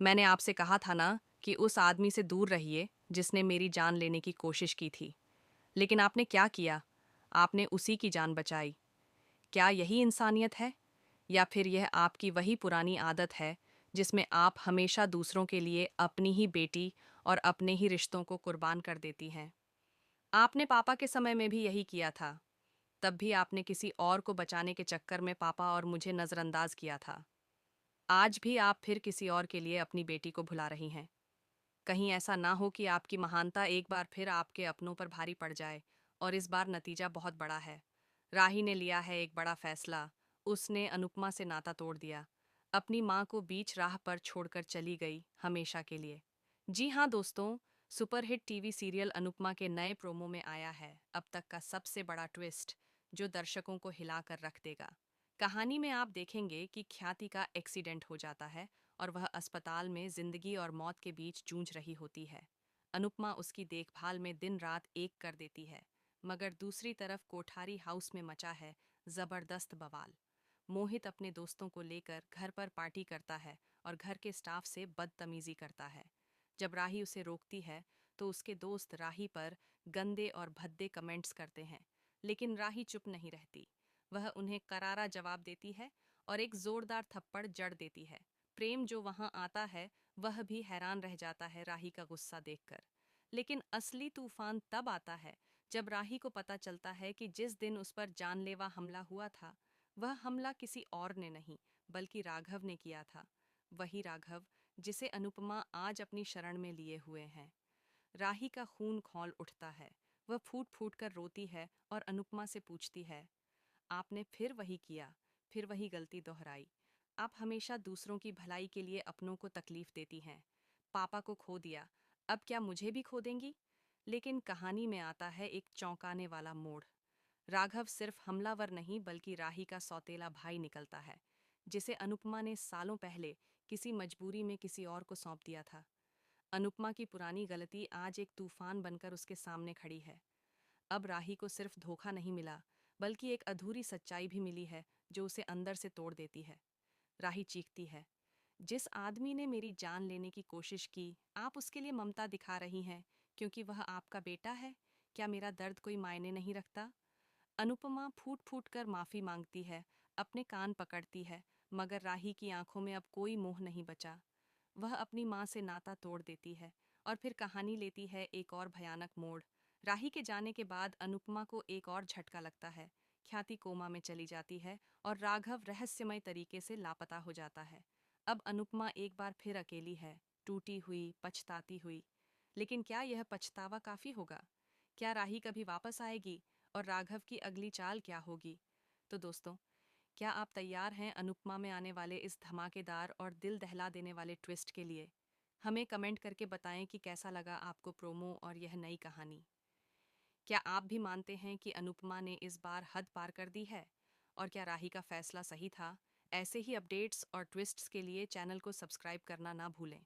मैंने आपसे कहा था ना कि उस आदमी से दूर रहिए जिसने मेरी जान लेने की कोशिश की थी। लेकिन आपने क्या किया? आपने उसी की जान बचाई। क्या यही इंसानियत है? या फिर यह आपकी वही पुरानी आदत है जिसमें आप हमेशा दूसरों के लिए अपनी ही बेटी और अपने ही रिश्तों को कुर्बान कर देती हैं? आपने पापा के समय में भी यही किया था। तब भी आपने किसी और को बचाने के चक्कर में पापा और मुझे नज़रअंदाज किया था। आज भी आप फिर किसी और के लिए अपनी बेटी को भुला रही हैं। कहीं ऐसा ना हो कि आपकी महानता एक बार फिर आपके अपनों पर भारी पड़ जाए, और इस बार नतीजा बहुत बड़ा है। राही ने लिया है एक बड़ा फैसला। उसने अनुपमा से नाता तोड़ दिया। अपनी माँ को बीच राह पर छोड़कर चली गई, हमेशा के लिए। जी हाँ दोस्तों, सुपरहिट टीवी सीरियल अनुपमा के नए प्रोमो में आया है अब तक का सबसे बड़ा ट्विस्ट, जो दर्शकों को हिलाकर रख देगा। कहानी में आप देखेंगे कि ख्याति का एक्सीडेंट हो जाता है और वह अस्पताल में जिंदगी और मौत के बीच जूझ रही होती है। अनुपमा उसकी देखभाल में दिन रात एक कर देती है, मगर दूसरी तरफ कोठारी हाउस में मचा है जबरदस्त बवाल। मोहित अपने दोस्तों को लेकर घर पर पार्टी करता है और घर के स्टाफ से बदतमीजी करता है। जब राही उसे रोकती है तो उसके दोस्त राही पर गंदे और भद्दे कमेंट्स करते हैं, लेकिन राही चुप नहीं रहती। वह उन्हें करारा जवाब देती है और एक जोरदार थप्पड़ जड़ देती है। प्रेम जो वहां आता है वह भी हैरान रह जाता है राही का गुस्सा देखकर। लेकिन असली तूफान तब आता है जब राही को पता चलता है कि जिस दिन उस पर जानलेवा हमला हुआ था, वह हमला किसी और ने नहीं बल्कि राघव ने किया था। वही राघव जिसे अनुपमा आज अपनी शरण में लिए हुए हैं। राही का खून खौल उठता है। वह फूट फूट कर रोती है और अनुपमा से पूछती है, आपने फिर वही किया, फिर वही गलती दोहराई। आप हमेशा दूसरों की भलाई के लिए अपनों को तकलीफ देती हैं। पापा को खो दिया, अब क्या मुझे भी खो देंगी? लेकिन कहानी में आता है एक चौंकाने वाला मोड़। राघव सिर्फ हमलावर नहीं बल्कि राही का सौतेला भाई निकलता है, जिसे अनुपमा ने सालों पहले किसी मजबूरी में किसी और को सौंप दिया था। अनुपमा की पुरानी गलती आज एक तूफान बनकर उसके सामने खड़ी है। अब राही को सिर्फ धोखा नहीं मिला, बल्कि एक अधूरी सच्चाई भी मिली है जो उसे अंदर से तोड़ देती है। राही चीखती है, जिस आदमी ने मेरी जान लेने की कोशिश की, आप उसके लिए ममता दिखा रही हैं क्योंकि वह आपका बेटा है? क्या मेरा दर्द कोई मायने नहीं रखता? अनुपमा फूट फूट कर माफी मांगती है, अपने कान पकड़ती है, मगर राही की आंखों में अब कोई मोह नहीं बचा। वह अपनी माँ से नाता तोड़ देती है और फिर कहानी लेती है एक और भयानक मोड़। राही के जाने के बाद अनुपमा को एक और झटका लगता है। ख्याति कोमा में चली जाती है और राघव रहस्यमय तरीके से लापता हो जाता है। अब अनुपमा एक बार फिर अकेली है, टूटी हुई, पछताती हुई। लेकिन क्या यह पछतावा काफी होगा? क्या राही कभी वापस आएगी और राघव की अगली चाल क्या होगी? तो दोस्तों, क्या आप तैयार हैं अनुपमा में आने वाले इस धमाकेदार और दिल दहला देने वाले ट्विस्ट के लिए? हमें कमेंट करके बताएं कि कैसा लगा आपको प्रोमो और यह नई कहानी। क्या आप भी मानते हैं कि अनुपमा ने इस बार हद पार कर दी है? और क्या राही का फैसला सही था? ऐसे ही अपडेट्स और ट्विस्ट्स के लिए चैनल को सब्सक्राइब करना ना भूलें।